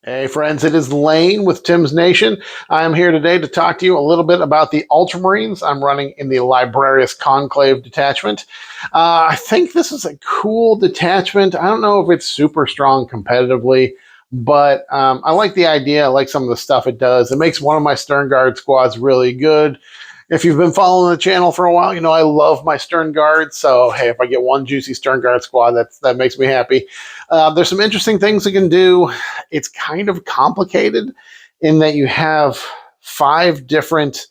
Hey friends, it is Lane with Tim's Nation. I'm here today to talk to you a little bit about the UltraMarines. I'm running in the Librarius Conclave detachment. I think this is a cool detachment. I don't know if it's super strong competitively, but I like the idea. I like some of the stuff it does. It makes one of my Stern Guard squads really good. If you've been following the channel for a while, you know I love my Stern Guard. So, hey, if I get one juicy Stern Guard squad, that makes me happy. There's some interesting things it can do. It's kind of complicated in that you have 5 different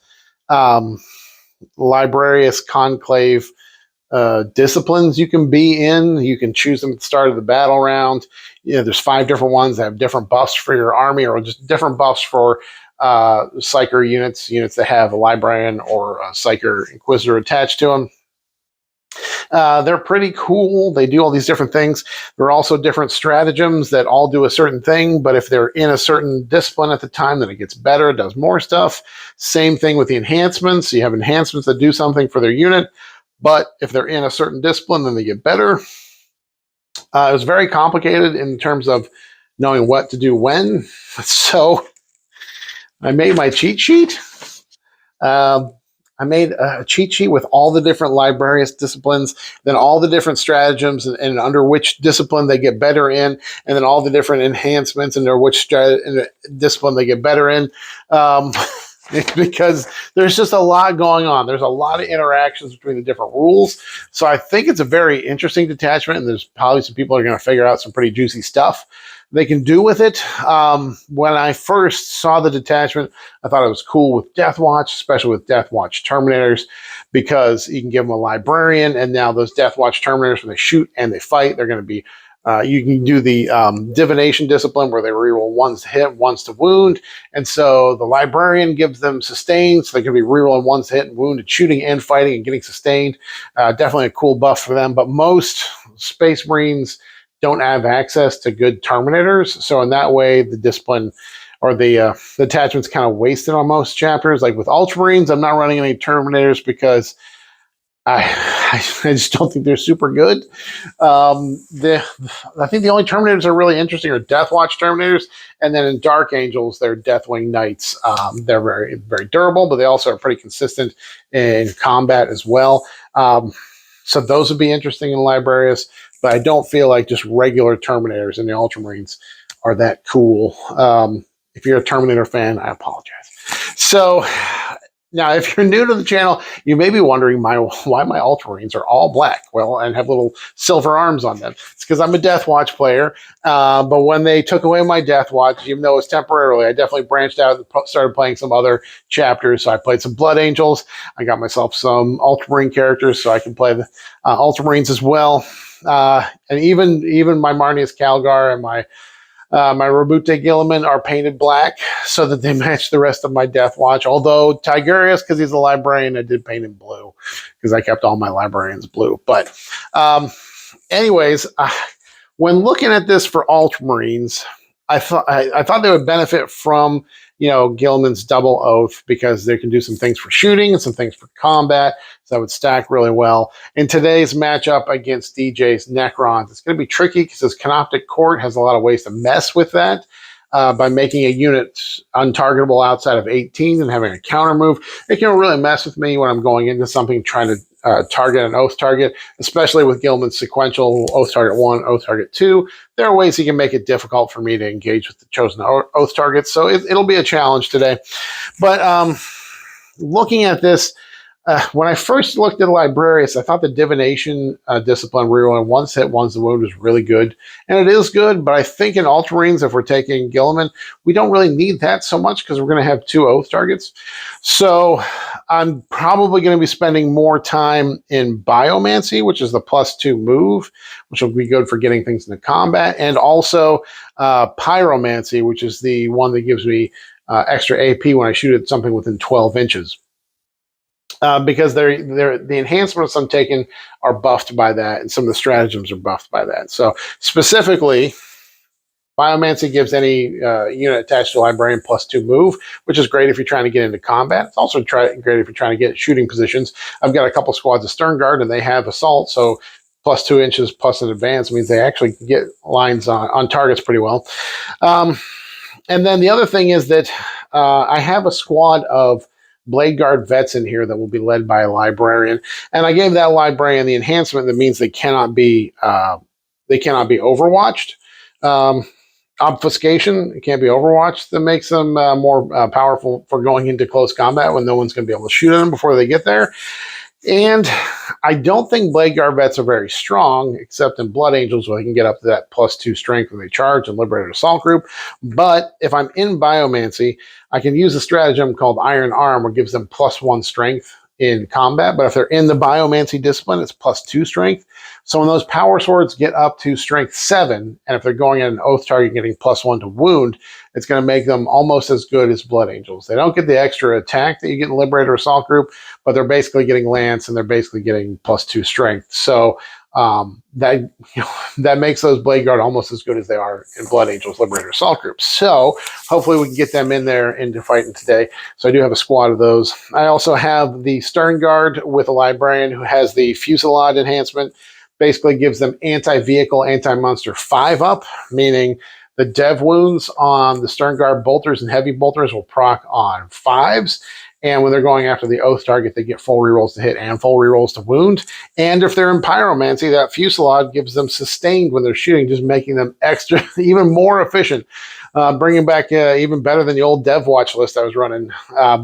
Librarius Conclave disciplines you can be in. You can choose them at the start of the battle round. You know, there's 5 different ones that have different buffs for your army, or just different buffs for Psyker units that have a Librarian or a Psyker Inquisitor attached to them. They're pretty cool. They do all these different things. There are also different stratagems that all do a certain thing, but if they're in a certain discipline at the time, then it gets better, it does more stuff. Same thing with the enhancements. You have enhancements that do something for their unit, but if they're in a certain discipline, then they get better. It was very complicated in terms of knowing what to do when. So I made my cheat sheet. I made a cheat sheet with all the different Librarius disciplines, then all the different stratagems and under which discipline they get better in, and then all the different enhancements and under which discipline they get better in. Because there's just a lot going on. There's a lot of interactions between the different rules. So I think it's a very interesting detachment, and there's probably some people that are going to figure out some pretty juicy stuff they can do with it. When I first saw the detachment, I thought it was cool with DeathWatch, especially with DeathWatch Terminators, because you can give them a Librarian, and now those DeathWatch Terminators, when they shoot and they fight, they're going to be you can do the divination discipline where they reroll 1s to hit, 1s to wound. And so the Librarian gives them sustained, so they can be rerolling 1s to hit and wounded, shooting and fighting and getting sustained. Definitely a cool buff for them. But most Space Marines don't have access to good Terminators. So in that way, the discipline or the attachment's kind of wasted on most chapters. Like with UltraMarines, I'm not running any Terminators because I just don't think they're super good. I think the only Terminators that are really interesting are DeathWatch Terminators, and then in Dark Angels, they're Deathwing Knights. They're very, very durable, but they also are pretty consistent in combat as well. So those would be interesting in Librarius, but I don't feel like just regular Terminators in the Ultramarines are that cool. If you're a Terminator fan, I apologize. So now, if you're new to the channel, you may be wondering why my Ultramarines are all black, well, and have little silver arms on them. It's because I'm a DeathWatch player, but when they took away my DeathWatch, even though it was temporarily, I definitely branched out and started playing some other chapters. So I played some Blood Angels. I got myself some Ultramarine characters so I can play the Ultramarines as well. And even my Marius Kgar and my Rabbout Gilaman are painted black so that they match the rest of my DeathWatch. Although Tigurius, because he's a Librarian, I did paint him blue because I kept all my Librarians blue. But anyways, when looking at this for Ultramarines, I thought they would benefit from, you know, Gilaman's double oath because they can do some things for shooting and some things for combat. So that would stack really well. In today's matchup against DJ's Necrons, it's going to be tricky because his Canoptic Court has a lot of ways to mess with that by making a unit untargetable outside of 18 and having a counter move. It can really mess with me when I'm going into something trying to target an oath target, especially with Gilaman's sequential oath target 1, oath target 2. There are ways he can make it difficult for me to engage with the chosen oath targets, so it'll be a challenge today. But looking at this, when I first looked at Librarius, I thought the divination discipline rerolling 1s hit, 1s to wound was really good. And it is good, but I think in Ultramarines, if we're taking Gilaman, we don't really need that so much because we're going to have 2 oath targets. So I'm probably going to be spending more time in Biomancy, which is the +2 move, which will be good for getting things into combat, and also Pyromancy, which is the one that gives me extra AP when I shoot at something within 12 inches. Because the enhancements I'm taking are buffed by that, and some of the stratagems are buffed by that. So specifically, Biomancy gives any unit attached to a Librarian +2 move, which is great if you're trying to get into combat. It's also great if you're trying to get shooting positions. I've got a couple squads of Stern Guard, and they have Assault, so +2 inches plus an advance means they actually get lines on targets pretty well. And then the other thing is that I have a squad of Blade Guard vets in here that will be led by a librarian, and I gave that librarian the enhancement that means they cannot be overwatched. Obfuscation, it can't be overwatched. That makes them more powerful for going into close combat when no one's going to be able to shoot at them before they get there. And I don't think Blade Guard vets are very strong, except in Blood Angels, where they can get up to that +2 strength when they charge, and Liberator Assault Group. But if I'm in Biomancy, I can use a stratagem called Iron Arm, which gives them +1 strength in combat. But if they're in the Biomancy discipline, it's +2 strength. So when those power swords get up to strength 7, and if they're going at an oath target getting +1 to wound, it's going to make them almost as good as Blood Angels. They don't get the extra attack that you get in Liberator Assault Group, but they're basically getting Lance, and they're basically getting +2 strength. So that makes those Blade Guard almost as good as they are in Blood Angels Liberator Assault Group. So hopefully we can get them in there into fighting today. So I do have a squad of those. I also have the Stern Guard with a librarian who has the Fusillade enhancement. Basically gives them anti-vehicle, anti-monster 5-up, meaning the dev wounds on the Stern Guard bolters and heavy bolters will proc on 5s. And when they're going after the oath target, they get full rerolls to hit and full rerolls to wound. And if they're in Pyromancy, that Fusillade gives them sustained when they're shooting, just making them extra, even more efficient. Bringing back even better than the old DeathWatch list I was running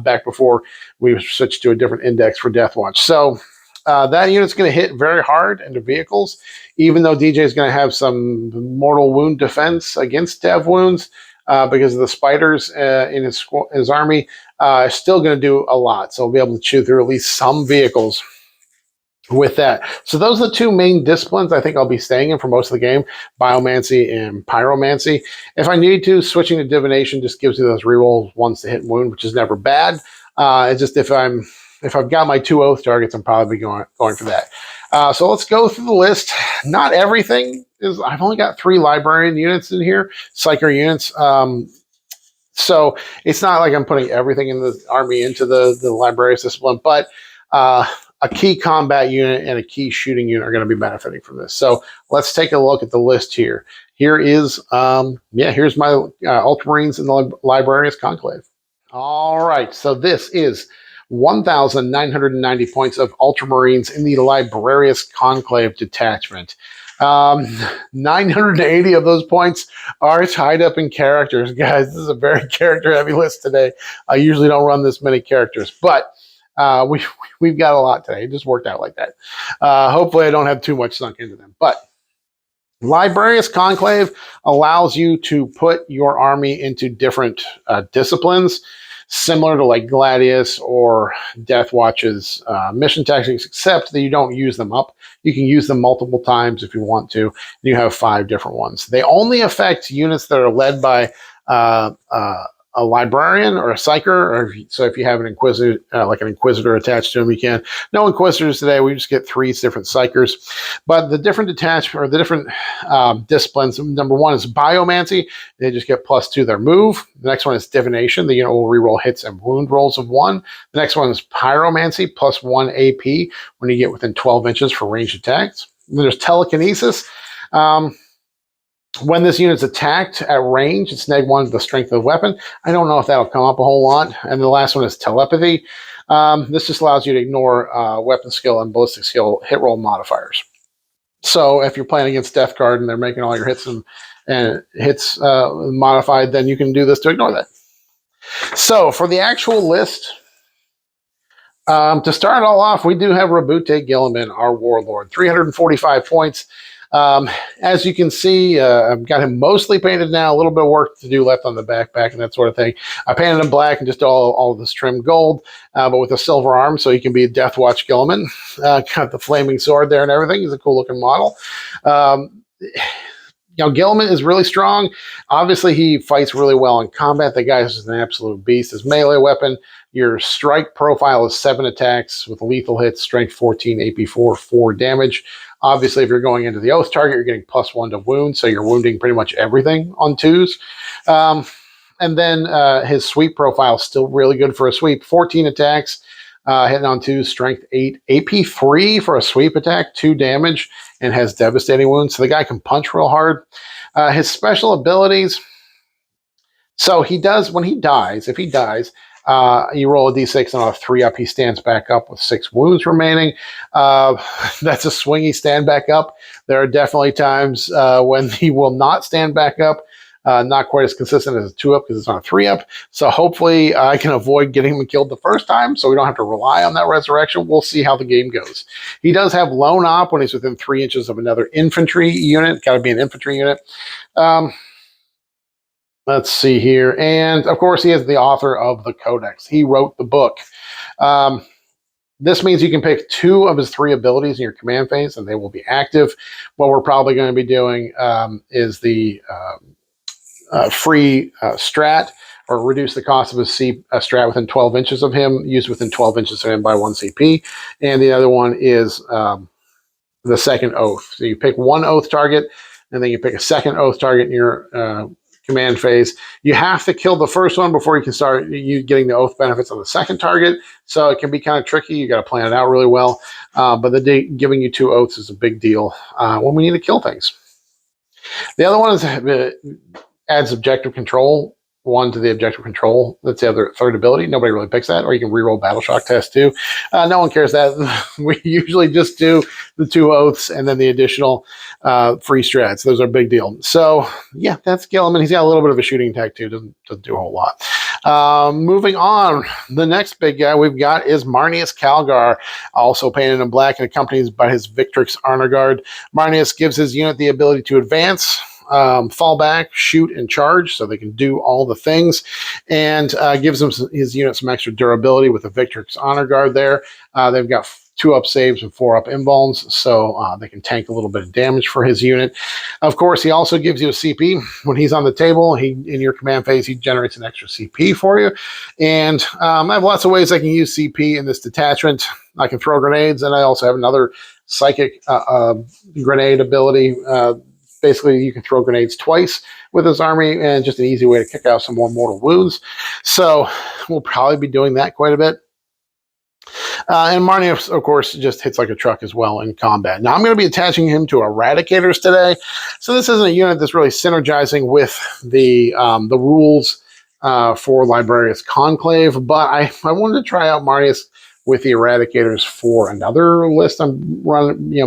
back before we switched to a different index for DeathWatch. So that unit's going to hit very hard into vehicles, even though DJ is going to have some mortal wound defense against dev wounds because of the spiders in his army. Still going to do a lot, so we'll be able to chew through at least some vehicles with that. So those are the two main disciplines I think I'll be staying in for most of the game, Biomancy and Pyromancy. If I need to, switching to Divination just gives me those rerolls once to hit and wound, which is never bad. It's just if I've got my 2 oath targets, I'm probably going for that. So let's go through the list. Not everything is. I've only got 3 librarian units in here, psyker units. So it's not like I'm putting everything in the army into the librarius discipline, but a key combat unit and a key shooting unit are going to be benefiting from this. So let's take a look at the list here. Here is, here's my Ultramarines in the Librarius Conclave. All right, so this is 1,990 points of Ultramarines in the Librarius Conclave detachment. 980 of those points are tied up in characters. Guys, this is a very character-heavy list today. I usually don't run this many characters, but we've got a lot today. It just worked out like that. Hopefully I don't have too much sunk into them. But Librarius Conclave allows you to put your army into different disciplines, similar to like Gladius or DeathWatch's mission tactics, except that you don't use them up. You can use them multiple times if you want to. You have 5 different ones. They only affect units that are led by a librarian or a psyker, or so if you have an inquisitor, like an inquisitor attached to them, you can. No inquisitors today. We just get 3 different psychers. But the different detachment or the different disciplines. Number 1 is Biomancy. They just get +2 their move. The next one is Divination. The unit will reroll hits and wound rolls of 1. The next one is Pyromancy, +1 AP when you get within 12 inches for ranged attacks. And then there's Telekinesis. When this unit's attacked at range, it's -1 to the strength of the weapon. I don't know if that'll come up a whole lot. And the last one is Telepathy. This just allows you to ignore weapon skill and ballistic skill hit roll modifiers. So if you're playing against Death Guard and they're making all your hits and hits modified, then you can do this to ignore that. So for the actual list, to start it all off, we do have Rabbout Gilaman, our warlord, 345 points. As you can see, I've got him mostly painted now, a little bit of work to do left on the backpack and that sort of thing. I painted him black and just all of this trim gold, but with a silver arm, so he can be a DeathWatch Gilaman. Got the flaming sword there and everything. He's a cool looking model. Gilaman is really strong. Obviously, he fights really well in combat. The guy is just an absolute beast. His melee weapon, your strike profile is 7 attacks with lethal hits, strength 14, AP 4 damage. Obviously, if you're going into the oath target, you're getting +1 to wound, so you're wounding pretty much everything on 2s. And then his sweep profile is still really good for a sweep. 14 attacks, hitting on 2s, strength 8, AP 3 for a sweep attack, 2 damage, and has devastating wounds. So the guy can punch real hard. His special abilities, So he does, when he dies, if he dies, you roll a d6 and on a 3-up, he stands back up with 6 wounds remaining. That's a swingy stand back up. There are definitely times when he will not stand back up. Not quite as consistent as a 2-up because it's on a 3-up. So hopefully I can avoid getting him killed the first time so we don't have to rely on that resurrection. We'll see how the game goes. He does have lone op when he's within 3 inches of another infantry unit. Got to be an infantry unit. Let's see here. And, of course, he is the author of the Codex. He wrote the book. This means you can pick 2 of his 3 abilities in your command phase, and they will be active. What we're probably going to be doing is the free strat, or reduce the cost of a strat within 12 inches of him, used within 12 inches of him by 1 CP. And the other one is the second oath. So you pick 1 oath target, and then you pick a second oath target in your command phase. You have to kill the first one before you can start getting the oath benefits on the second target. So it can be kind of tricky. You got to plan it out really well. But giving you 2 oaths is a big deal when we need to kill things. The other one is adds objective control. 1 to the objective control. That's the other third ability. Nobody really picks that. Or you can reroll Battle Shock test too. No one cares that. We usually just do the 2 oaths and then the additional free strats. Those are a big deal. So yeah, that's Gilaman. He's got a little bit of a shooting attack too. Doesn't do a whole lot. Moving on, the next big guy we've got is Marius Kgar, also painted in black and accompanied by his Victrix Honor Guard. Marius gives his unit the ability to advance, fall back, shoot, and charge, so they can do all the things, and gives him his unit some extra durability with the Victrix Honor Guard there. They've got 2-up saves and 4-up invulns, so they can tank a little bit of damage for his unit. Of course, he also gives you a CP. When he's on the table, in your command phase, he generates an extra CP for you. And I have lots of ways I can use CP in this detachment. I can throw grenades, and I also have another psychic grenade ability. Basically, you can throw grenades twice with his army, and just an easy way to kick out some more mortal wounds. So we'll probably be doing that quite a bit. And Marius, of course, just hits like a truck as well in combat. Now, I'm going to be attaching him to Eradicators today. So this isn't a unit that's really synergizing with the rules for Librarius Conclave, but I wanted to try out Marius with the Eradicators for another list I'm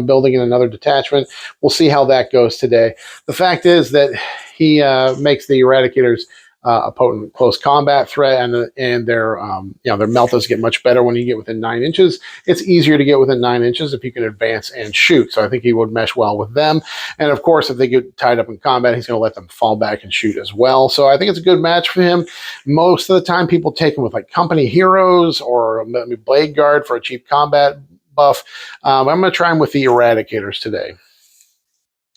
building in another detachment. We'll see how that goes today. The fact is that he makes the Eradicators a potent close combat threat, and their meltas get much better when you get within 9 inches. It's easier to get within 9 inches if you can advance and shoot. So I think he would mesh well with them. And of course, if they get tied up in combat, he's going to let them fall back and shoot as well. So I think it's a good match for him. Most of the time, people take him with like company heroes or Blade Guard for a cheap combat buff. I'm going to try him with the Eradicators today.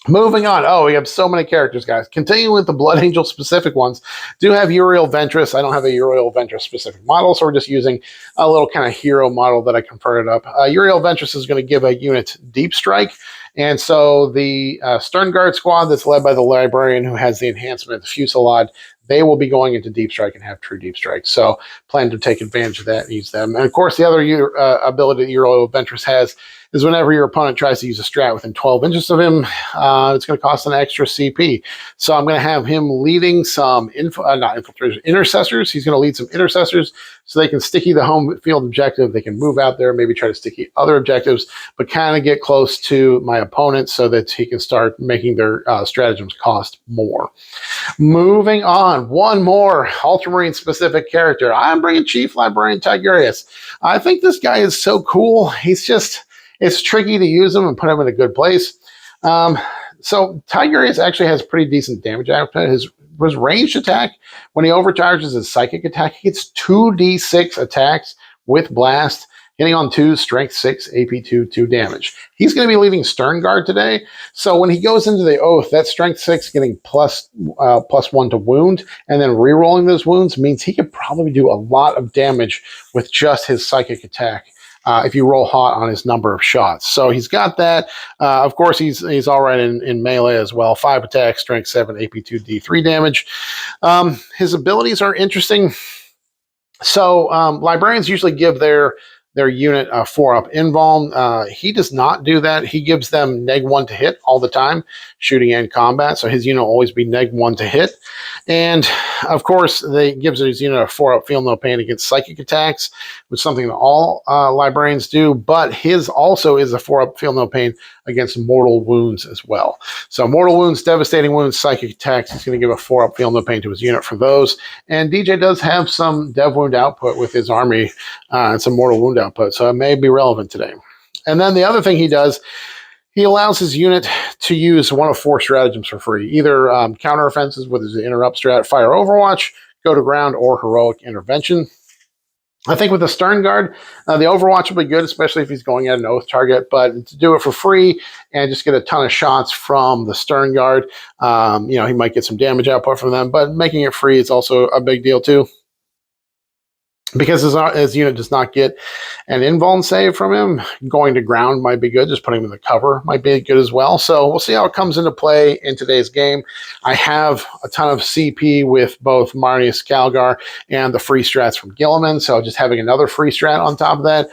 Moving on. Oh, we have so many characters, guys. Continuing with the Blood Angel specific ones. Do have Uriel Ventress. I don't have a Uriel Ventress specific model, so we're just using a little kind of hero model that I converted up. Uriel Ventress is going to give a unit Deep Strike. And so the Stern Guard squad that's led by the Librarian who has the enhancement, the Fusillade, they will be going into Deep Strike and have true Deep Strike. So plan to take advantage of that and use them. And of course, the other ability that Uriel Ventress has is whenever your opponent tries to use a strat within 12 inches of him, it's going to cost an extra CP. So I'm going to have him leading some intercessors. He's going to lead some intercessors so they can sticky the home field objective. They can move out there, maybe try to sticky other objectives, but kind of get close to my opponent so that he can start making their stratagems cost more. Moving on, one more Ultramarine specific character. I'm bringing Chief Librarian Tigurius. I think this guy is so cool. It's tricky to use him and put him in a good place. So Tigurius actually has pretty decent damage output. His ranged attack, when he overcharges his psychic attack, he gets 2d6 attacks with blast, hitting on 2, strength 6, AP 2 damage. He's going to be leading Stern Guard today. So when he goes into the Oath, that strength 6 getting plus 1 to wound, and then re-rolling those wounds means he could probably do a lot of damage with just his psychic attack. If you roll hot on his number of shots. So he's got that. Of course, he's all right in melee as well. 5 attacks, strength 7, AP 2, D3 damage. His abilities are interesting. So librarians usually give their their unit 4-up invuln. He does not do that. He gives them -1 to hit all the time, shooting and combat. So his unit will always be -1 to hit. And of course, they gives his unit a 4-up feel no pain against psychic attacks, which is something that all librarians do. But his also is a 4-up feel no pain against mortal wounds as well. So mortal wounds, devastating wounds, psychic attacks. He's going to give a 4-up feel no pain to his unit for those. And DJ does have some dev wound output with his army and some mortal wound output, so it may be relevant today. And then the other thing he does, he allows his unit to use one of 4 stratagems for free, either counter offenses with his interrupt strat, fire overwatch, go to ground, or heroic intervention. I think with the Stern Guard, the Overwatch will be good, especially if he's going at an Oath target, but to do it for free and just get a ton of shots from the Stern Guard, he might get some damage output from them, but making it free is also a big deal too. Because his unit does not get an invuln save from him, going to ground might be good. Just putting him in the cover might be good as well. So we'll see how it comes into play in today's game. I have a ton of CP with both Marius Kgar and the free strats from Gilaman. So just having another free strat on top of that,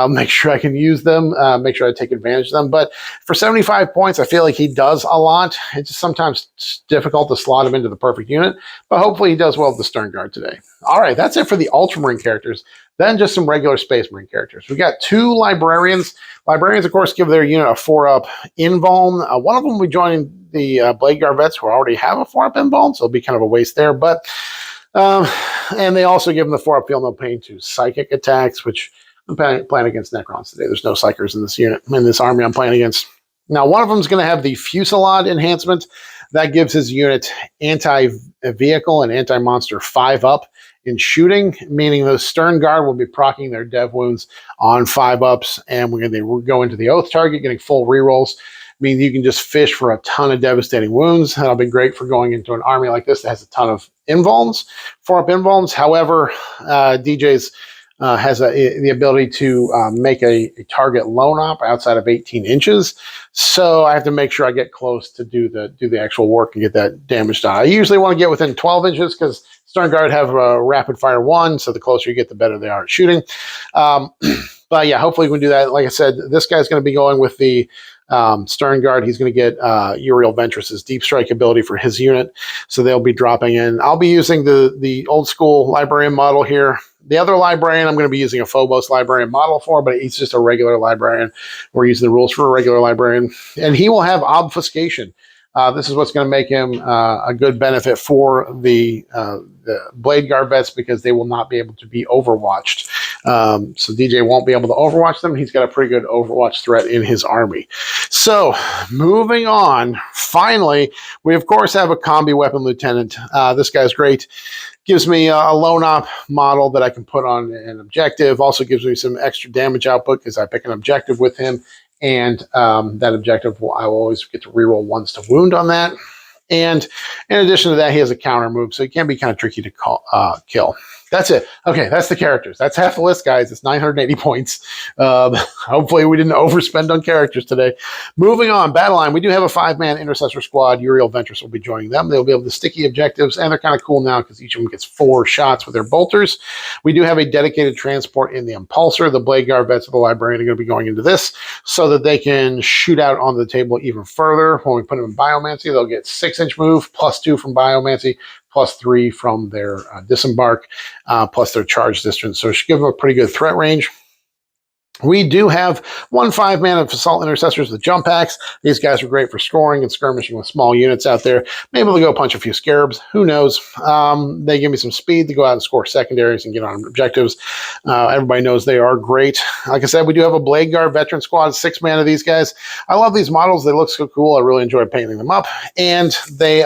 make sure I can use them, make sure I take advantage of them. But for 75 points, I feel like he does a lot. It's just sometimes difficult to slot him into the perfect unit, but hopefully he does well with the Stern Guard today. All right, that's it for the UltraMarine characters. Then just some regular Space Marine characters. We got 2 Librarians. Librarians, of course, give their unit a 4-up invuln. One of them will be joining the Blade Guard vets who already have a 4-up invuln, so it'll be kind of a waste there. But and they also give them the 4-up feel no pain to psychic attacks, which I'm playing against Necrons today. There's no Psychers in this unit, in this army I'm playing against. Now, one of them is going to have the Fusillade enhancement. That gives his unit anti-vehicle and anti-monster 5-up in shooting, meaning the Stern Guard will be proccing their dev wounds on 5-ups, and we're going to go into the Oath target, getting full rerolls. Means you can just fish for a ton of devastating wounds. That'll be great for going into an army like this that has a ton of invulns, 4-up invulns. However, DJ's has the ability to make a target lone op outside of 18 inches. So I have to make sure I get close to do the actual work and get that damage done. I usually want to get within 12 inches because Stern Guard have a rapid fire 1, so the closer you get, the better they are at shooting. But yeah, hopefully we can do that. Like I said, this guy's going to be going with the Stern Guard. He's going to get Uriel Ventress's Deep Strike ability for his unit, so they'll be dropping in. I'll be using the old school Librarian model here. The other Librarian I'm going to be using a Phobos Librarian model for, but he's just a regular Librarian. We're using the rules for a regular Librarian, and he will have Obfuscation. This is what's going to make him a good benefit for the Blade Guard vets because they will not be able to be overwatched. So DJ won't be able to overwatch them. He's got a pretty good overwatch threat in his army. So moving on, finally, we of course have a Combi Weapon Lieutenant. This guy's great. Gives me a lone op model that I can put on an objective. Also gives me some extra damage output because I pick an objective with him. And that objective, I will always get to reroll 1s to wound on that. And in addition to that, he has a counter move, so he can be kind of tricky to kill. That's it. Okay, that's the characters. That's half the list, guys. It's 980 points. Hopefully we didn't overspend on characters today. Moving on, battle line. We do have a 5-man Intercessor squad. Uriel Ventress will be joining them. They'll be able to sticky objectives, and they're kind of cool now because each of them gets 4 shots with their bolters. We do have a dedicated transport in the Impulsor. The Blade Guard vets of the Librarian are going to be going into this so that they can shoot out on the table even further. When we put them in Biomancy, they'll get 6-inch move, +2 from Biomancy, +3 from their disembark, plus their charge distance. So it should give them a pretty good threat range. We do have 1 5-man of Assault Intercessors with jump packs. These guys are great for scoring and skirmishing with small units out there. Maybe they'll go punch a few scarabs. Who knows? They give me some speed to go out and score secondaries and get on objectives. Everybody knows they are great. Like I said, we do have a Blade Guard veteran squad, 6-man of these guys. I love these models. They look so cool. I really enjoy painting them up. And they...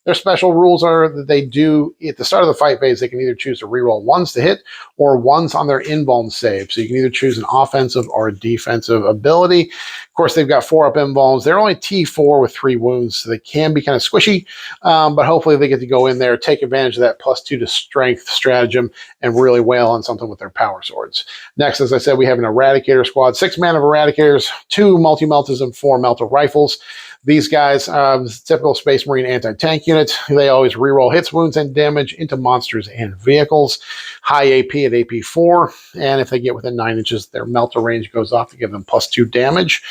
Their special rules are that they do, at the start of the fight phase, they can either choose to reroll 1s to hit or 1s on their invuln save. So you can either choose an offensive or a defensive ability. Of course, they've got 4-up invulns. They're only T4 with 3 wounds, so they can be kind of squishy, but hopefully they get to go in there, take advantage of that +2 to strength stratagem, and really wail on something with their power swords. Next, as I said, we have an Eradicator squad, 6-man of Eradicators, 2 multi-meltas and 4 melta rifles. These guys, typical Space Marine anti-tank unit. They always reroll hits, wounds, and damage into monsters and vehicles. High AP at AP 4, and if they get within 9 inches, their melter range goes off to give them +2 damage.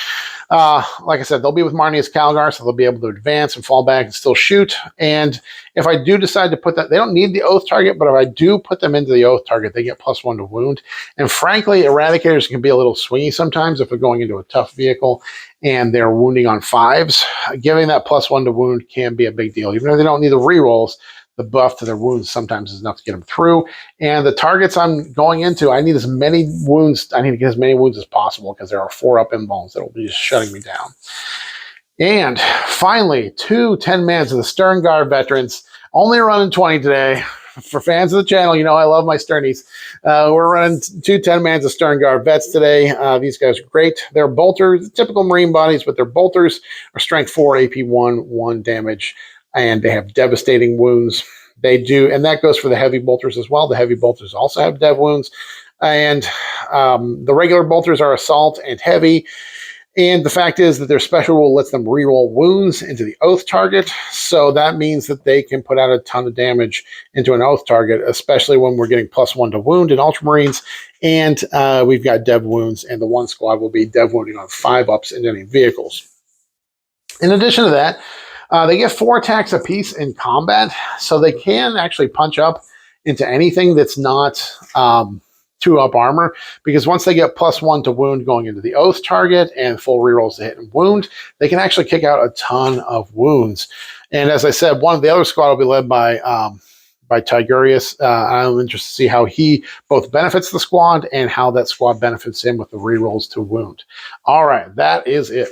Like I said, they'll be with Marius Kgar, so they'll be able to advance and fall back and still shoot. And if I do decide to put that, they don't need the oath target, but if I do put them into the oath target, they get +1 to wound. And frankly, Eradicators can be a little swingy sometimes if they're going into a tough vehicle and they're wounding on 5s. Giving that +1 to wound can be a big deal. Even if they don't need the rerolls, the buff to their wounds sometimes is enough to get them through. And the targets I'm going into, I need as many wounds. I need to get as many wounds as possible because there are 4 up inbounds that will be just shutting me down. And finally, 2 10-mans of the Kgar veterans. Only running 20 today. For fans of the channel, you know I love my Sternies. We're running 2 10-mans of Kgar vets today. These guys are great. They're bolters, typical Marine bodies, but their bolters are strength 4, AP 1, 1 damage, and they have devastating wounds. They do, and that goes for the heavy bolters as well. The heavy bolters also have dev wounds. And the regular bolters are assault and heavy. And the fact is that their special rule lets them reroll wounds into the oath target. So that means that they can put out a ton of damage into an oath target, especially when we're getting +1 to wound in UltraMarines. And we've got dev wounds, and the 1 squad will be dev wounding on 5 ups in any vehicles. In addition to that, they get 4 attacks apiece in combat, so they can actually punch up into anything that's not 2-up armor, because once they get +1 to wound going into the oath target and full rerolls to hit and wound, they can actually kick out a ton of wounds. And as I said, one of the other squad will be led by Tigurius. I'm interested to see how he both benefits the squad and how that squad benefits him with the rerolls to wound. All right, that is it.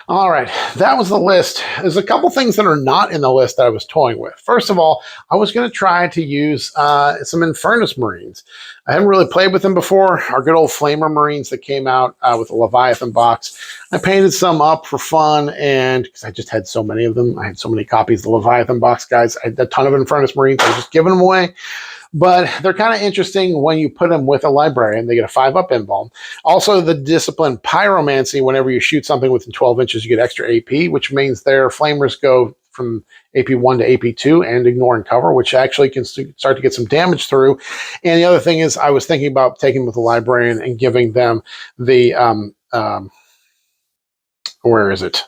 All right, that was the list. There's a couple things that are not in the list that I was toying with. First of all, I was going to try to use some Infernus Marines. I haven't really played with them before. Our good old Flamer Marines that came out with a Leviathan box. I painted some up for fun, and because I just had so many of them, I had so many copies of the Leviathan box, guys. I had a ton of Infernus Marines. I was just giving them away. But they're kind of interesting when you put them with a librarian. They get a 5-up invuln. Also, the discipline Pyromancy, whenever you shoot something within 12 inches, you get extra AP, which means their flamers go from AP 1 to AP 2 and ignore and cover, which actually can start to get some damage through. And the other thing is, I was thinking about taking them with a librarian and giving them the, where is it?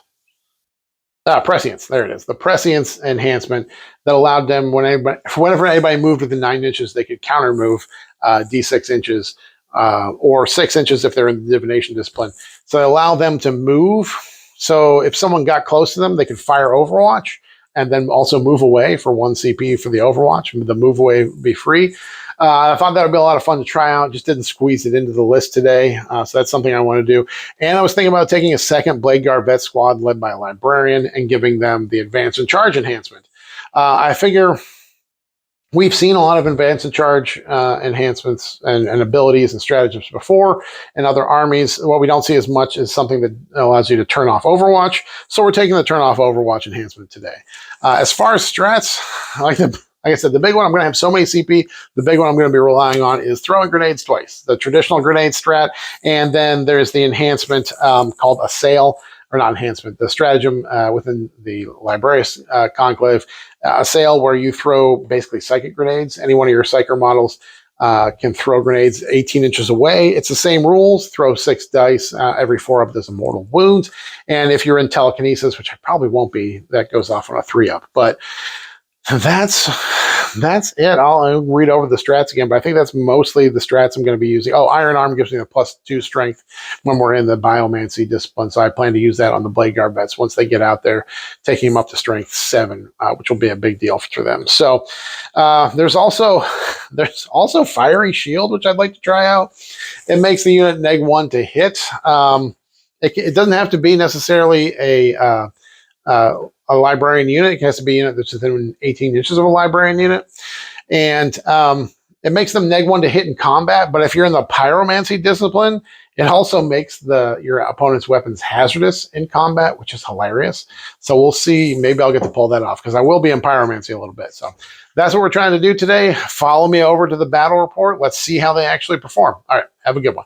Prescience, there it is. The Prescience enhancement that allowed them, whenever anybody moved within 9 inches, they could counter move D6 inches or 6 inches if they're in the divination discipline. So allow them to move. So if someone got close to them, they could fire Overwatch and then also move away for 1 CP for the Overwatch. The move away would be free. I thought that would be a lot of fun to try out. Just didn't squeeze it into the list today. So that's something I want to do. And I was thinking about taking a second Kgar vet squad led by a librarian and giving them the advance and charge enhancement. I figure we've seen a lot of advance and charge enhancements and abilities and stratagems before in other armies. What we don't see as much is something that allows you to turn off Overwatch. So we're taking the turn off Overwatch enhancement today. As far as strats, like I said, the big one, I'm going to have so many CP. The big one I'm going to be relying on is throwing grenades twice. The traditional grenade strat, and then there's the enhancement called Assail, or not enhancement, the stratagem within the Librarius Conclave. Assail, where you throw basically psychic grenades. Any one of your psyker models can throw grenades 18 inches away. It's the same rules. Throw 6 dice. Every 4 up does a mortal wound. And if you're in telekinesis, which I probably won't be, that goes off on a 3-up. But that's it. I'll read over the strats again, but I think that's mostly the strats I'm going to be using. Oh, Iron Arm gives me a +2 strength when we're in the Biomancy discipline, so I plan to use that on the Kgar vets once they get out there, taking them up to strength 7, which will be a big deal for them. So there's also Fiery Shield, which I'd like to try out. It makes the unit -1 to hit. It doesn't have to be necessarily a librarian unit. It has to be a unit that's within 18 inches of a librarian unit. And it makes them -1 to hit in combat. But if you're in the Pyromancy discipline, it also makes your opponent's weapons hazardous in combat, which is hilarious. So we'll see. Maybe I'll get to pull that off because I will be in Pyromancy a little bit. So that's what we're trying to do today. Follow me over to the battle report. Let's see how they actually perform. All right. Have a good one.